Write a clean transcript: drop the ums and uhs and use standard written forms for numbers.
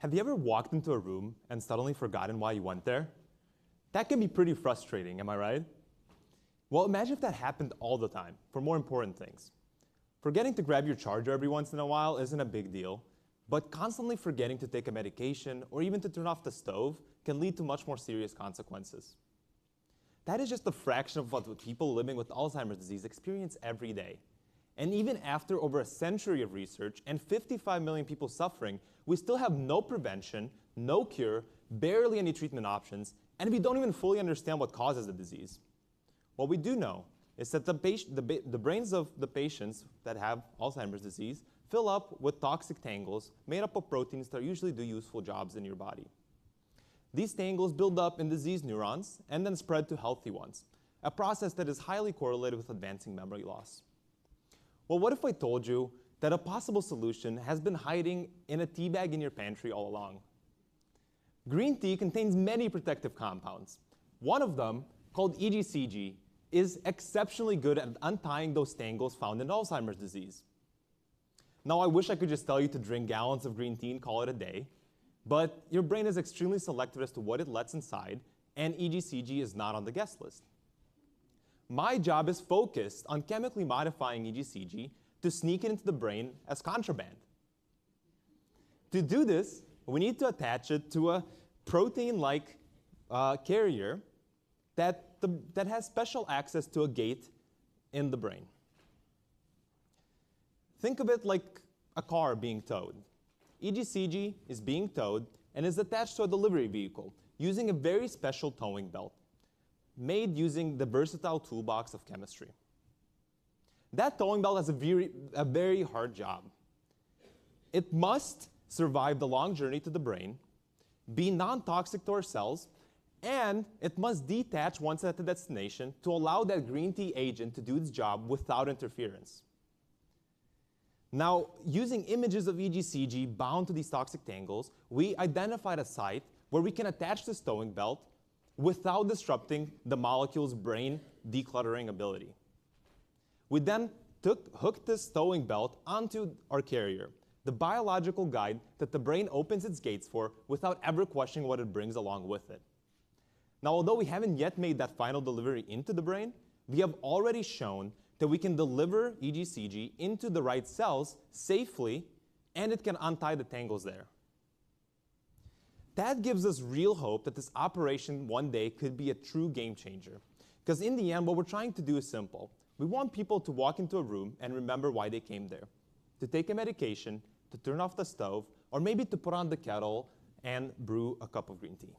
Have you ever walked into a room and suddenly forgotten why you went there? That can be pretty frustrating, am I right? Well, imagine if that happened all the time for more important things. Forgetting to grab your charger every once in a while isn't a big deal, but constantly forgetting to take a medication or even to turn off the stove can lead to much more serious consequences. That is just a fraction of what people living with Alzheimer's disease experience every day. And even after over a century of research and 55 million people suffering, we still have no prevention, no cure, barely any treatment options, and we don't even fully understand what causes the disease. What we do know is that the brains of the patients that have Alzheimer's disease fill up with toxic tangles made up of proteins that usually do useful jobs in your body. These tangles build up in diseased neurons and then spread to healthy ones, a process that is highly correlated with advancing memory loss. Well, what if I told you that a possible solution has been hiding in a tea bag in your pantry all along? Green tea contains many protective compounds. One of them, called EGCG, is exceptionally good at untying those tangles found in Alzheimer's disease. Now, I wish I could just tell you to drink gallons of green tea and call it a day, but your brain is extremely selective as to what it lets inside, and EGCG is not on the guest list. My job is focused on chemically modifying EGCG to sneak it into the brain as contraband. To do this, we need to attach it to a protein-like carrier that has special access to a gate in the brain. Think of it like a car being towed. EGCG is being towed and is attached to a delivery vehicle using a very special towing belt made using the versatile toolbox of chemistry. That towing belt has a very hard job. It must survive the long journey to the brain, be non-toxic to our cells, and it must detach once at the destination to allow that green tea agent to do its job without interference. Now, using images of EGCG bound to these toxic tangles, we identified a site where we can attach this towing belt without disrupting the molecule's brain decluttering ability. We then hooked this towing belt onto our carrier, the biological guide that the brain opens its gates for without ever questioning what it brings along with it. Now, although we haven't yet made that final delivery into the brain, we have already shown that we can deliver EGCG into the right cells safely, and it can untie the tangles there. That gives us real hope that this operation one day could be a true game changer. Because in the end, what we're trying to do is simple. We want people to walk into a room and remember why they came there, to take a medication, to turn off the stove, or maybe to put on the kettle and brew a cup of green tea.